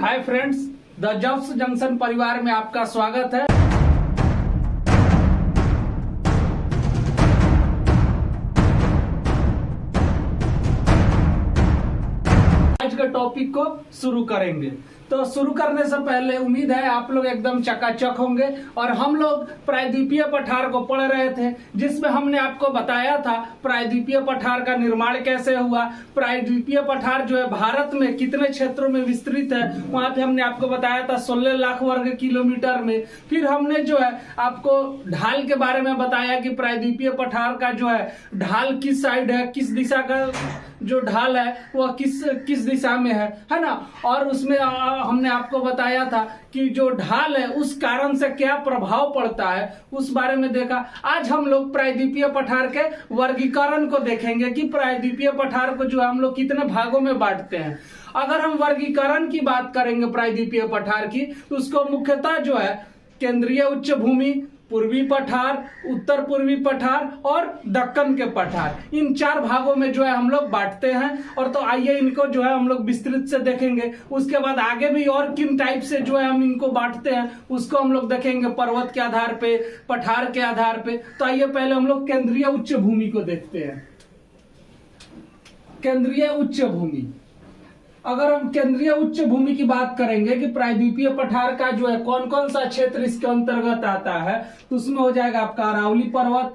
Hi friends, the jobs junction परिवार में आपका स्वागत है। आज के टॉपिक को शुरू करेंगे। तो शुरू करने से पहले उम्मीद है आप लोग एकदम चकाचक होंगे। और हम लोग प्रायद्वीपीय पठार को पढ़ रहे थे, जिसमें हमने आपको बताया था प्रायद्वीपीय पठार का निर्माण कैसे हुआ, प्रायद्वीपीय पठार जो है भारत में कितने क्षेत्रों में विस्तृत है, वहां पे हमने आपको बताया था 16 लाख वर्ग किलोमीटर में। फिर हमने जो है आपको ढाल के बारे में बताया कि प्रायद्वीपीय पठार का जो है ढाल किस साइड है, किस दिशा का जो ढाल है वह किस दिशा में है ना। और उसमें हमने आपको बताया था कि जो ढाल है उस कारण से क्या प्रभाव पड़ता है, उस बारे में देखा। आज हम लोग प्रायद्वीपीय पठार के वर्गीकरण को देखेंगे कि प्रायद्वीपीय पठार को जो है हम लोग कितने भागों में बांटते हैं। अगर हम वर्गीकरण की बात करेंगे प्रायद्वीपीय पठार की, तो उसको मुख्यतः जो है केंद्रीय उच्च भूमि, पूर्वी पठार, उत्तर पूर्वी पठार और दक्कन के पठार, इन 4 भागों में जो है हम लोग बांटते हैं। और तो आइए इनको जो है हम लोग विस्तृत से देखेंगे। उसके बाद आगे भी और किन टाइप से जो है हम इनको बांटते हैं उसको हम लोग देखेंगे, पर्वत के आधार पे, पठार के आधार पे। तो आइए पहले हम लोग केंद्रीय उच्च भूमि को देखते हैं। केंद्रीय उच्च भूमि, अगर हम केंद्रीय उच्च भूमि की बात करेंगे कि प्रायद्वीपीय पठार का जो है कौन कौन सा क्षेत्र इसके अंतर्गत आता है, तो उसमें हो जाएगा आपका अरावली पर्वत,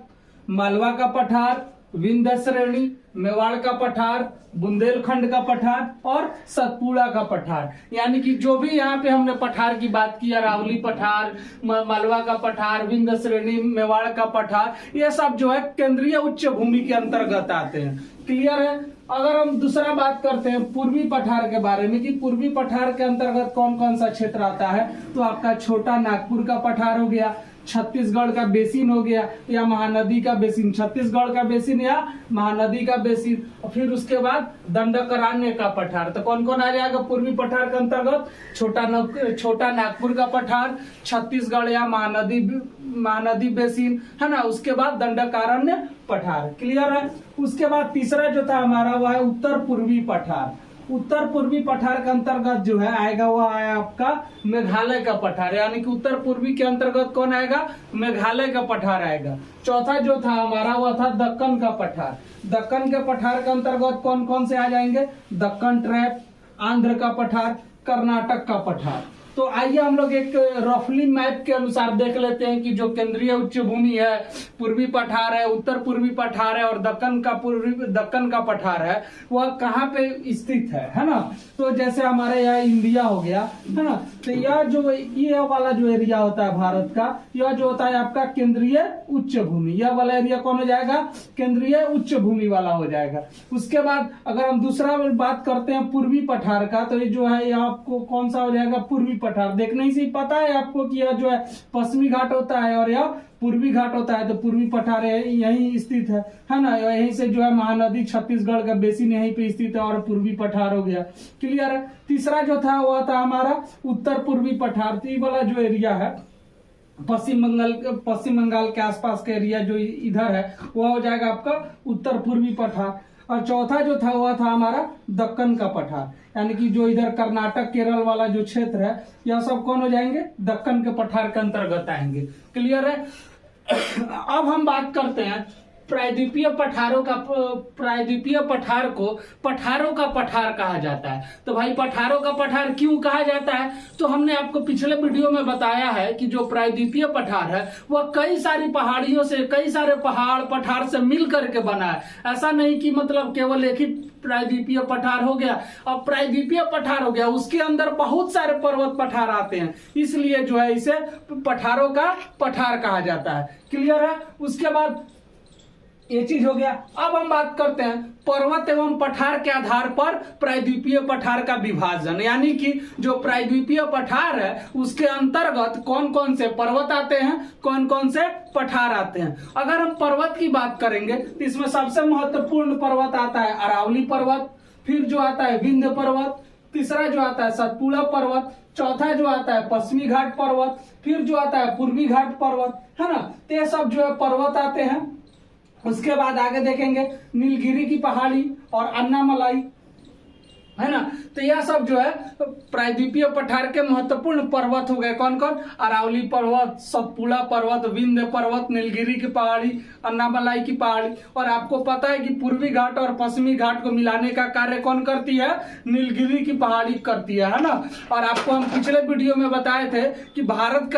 मालवा का पठार, विंध्य श्रेणी, मेवाड़ का पठार, बुंदेलखंड का पठार और सतपुड़ा का पठार। यानी कि जो भी यहाँ पे हमने पठार की बात की, अरावली पठार, मालवा का पठार, विंध्य श्रेणी, मेवाड़ का पठार, ये सब जो है केंद्रीय उच्च भूमि के अंतर्गत आते हैं। क्लियर है। अगर हम दूसरा बात करते हैं पूर्वी पठार के बारे में कि पूर्वी पठार के अंतर्गत कौन कौन सा क्षेत्र आता है, तो आपका छोटा नागपुर का पठार हो गया, छत्तीसगढ़ का बेसिन हो गया या महानदी का बेसिन, छत्तीसगढ़ का बेसिन या महानदी का बेसिन, और फिर उसके बाद दंडकारण्य का पठार। तो कौन कौन आ जाएगा पूर्वी पठार के अंतर्गत? छोटा नागपुर का पठार, छत्तीसगढ़ या महानदी बेसिन, है ना। उसके बाद दंडकारण्य पठार। क्लियर है। उसके बाद तीसरा जो था हमारा वह है उत्तर पूर्वी पठार। उत्तर पूर्वी पठार के अंतर्गत जो है आएगा वो आया आपका मेघालय का पठार। यानी कि उत्तर पूर्वी के अंतर्गत कौन आएगा? मेघालय का पठार आएगा। चौथा जो था हमारा वह था दक्कन का पठार। दक्कन के पठार के अंतर्गत कौन कौन से आ जाएंगे? दक्कन ट्रैप, आंध्र का पठार, कर्नाटक का पठार। तो आइए हम लोग एक रफली मैप के अनुसार देख लेते हैं कि जो केंद्रीय उच्च भूमि है, पूर्वी पठार है, उत्तर पूर्वी पठार है और दक्कन का पठार है, वह कहाँ पे स्थित है ना। तो जैसे हमारे यहाँ इंडिया हो गया, है ना। तो यह जो ये वाला जो एरिया होता है भारत का, यह जो होता है आपका केंद्रीय उच्च भूमि। यह वाला एरिया कौन हो जाएगा? केंद्रीय उच्च भूमि वाला हो जाएगा। उसके बाद अगर हम दूसरा बात करते हैं पूर्वी पठार का, तो ये जो है ये आपको कौन सा हो जाएगा? पूर्वी पठार। देखने से ही पता है आपको कि यह जो है पश्चिमी घाट होता है और यह पूर्वी घाट होता है। तो पूर्वी पठार यहीं स्थित है ना। यहीं से जो है महानदी छत्तीसगढ़ का बेसिन यहीं पे स्थित है और पूर्वी पठार हो गया। क्लियर है। तीसरा जो था वह था हमारा उत्तर पूर्वी पठार। तो ये वाला जो एरिया है पश्चिम बंगाल के आसपास का एरिया जो इधर है वह हो जाएगा आपका उत्तर पूर्वी पठार। और चौथा जो था वह था हमारा दक्कन का पठार। यानी कि जो इधर कर्नाटक केरल वाला जो क्षेत्र है यह सब कौन हो जाएंगे? दक्कन के पठार के अंतर्गत आएंगे। क्लियर है। अब हम बात करते हैं प्रायद्वीपीय पठार को पठारों का पठार कहा जाता है। तो भाई पठारों का पठार क्यों कहा जाता है? तो हमने आपको पिछले वीडियो में बताया है कि जो प्रायद्वीपीय पठार है वह कई सारी पहाड़ियों से, कई सारे पहाड़ पठार से मिल करके बना है। ऐसा नहीं कि मतलब केवल एक ही प्रायद्वीपीय पठार हो गया और प्रायद्वीपीय पठार हो गया, उसके अंदर बहुत सारे पर्वत पठार आते हैं, इसलिए जो है इसे पठारों का पठार कहा जाता है। क्लियर है। उसके बाद ये चीज हो गया। अब हम बात करते हैं पर्वत एवं पठार के आधार पर प्रायद्वीपीय पठार का विभाजन। यानी कि जो प्रायद्वीपीय पठार है उसके अंतर्गत कौन कौन से पर्वत आते हैं, कौन कौन से पठार आते हैं। अगर हम पर्वत की बात करेंगे तो इसमें सबसे महत्वपूर्ण पर्वत आता है अरावली पर्वत, फिर जो आता है विंध्य पर्वत, तीसरा जो आता है सतपुड़ा पर्वत, चौथा जो आता है पश्चिमी घाट पर्वत, फिर जो आता है पूर्वी घाट पर्वत, है ना। तो ये सब जो है पर्वत आते हैं। उसके बाद आगे देखेंगे नीलगिरी की पहाड़ी और अन्नामलाई, है ना। तो यह सब जो है प्रायद्वीपीय पठार के महत्वपूर्ण पर्वत हो गए। कौन कौन? अरावली पर्वत, सतपुड़ा पर्वत, विंध्य पर्वत, नीलगिरी की पहाड़ी, अन्नामलाई की पहाड़ी। और आपको पता है कि पूर्वी घाट और पश्चिमी घाट को मिलाने का कार्य कौन करती है? नीलगिरी की पहाड़ी करती है ना। और आपको हम पिछले वीडियो में बताए थे कि भारत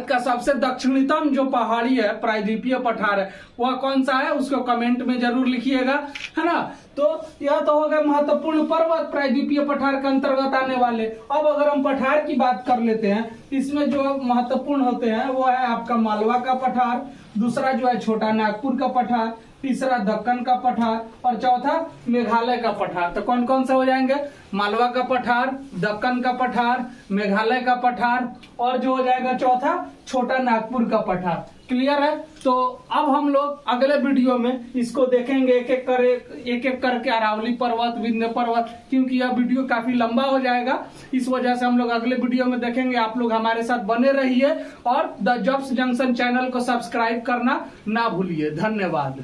का सबसे दक्षिणतम जो पहाड़ी है प्रायद्वीपीय पठार है, वह कौन सा है? उसको कमेंट में जरूर लिखिएगा, है ना। तो यह तो हो गए महत्वपूर्ण पर्वत प्रायद्वीपीय पठार के अंतर्गत आने वाले। अब अगर हम पठार की बात कर लेते हैं, इसमें जो महत्वपूर्ण होते हैं वो है आपका मालवा का पठार, दूसरा जो है छोटा नागपुर का पठार, तीसरा दक्कन का पठार और चौथा मेघालय का पठार। तो कौन कौन से हो जाएंगे? मालवा का पठार, दक्कन का पठार, मेघालय का पठार और जो हो जाएगा चौथा छोटा नागपुर का पठार। क्लियर है? तो अब हम लोग अगले वीडियो में इसको देखेंगे एक एक करके अरावली पर्वत, विंध्य पर्वत, क्योंकि यह वीडियो काफी लंबा हो जाएगा। इस वजह से हम लोग अगले वीडियो में देखेंगे। आप लोग हमारे साथ बने रहिए और द जॉब्स जंक्शन चैनल को सब्सक्राइब करना ना भूलिए। धन्यवाद।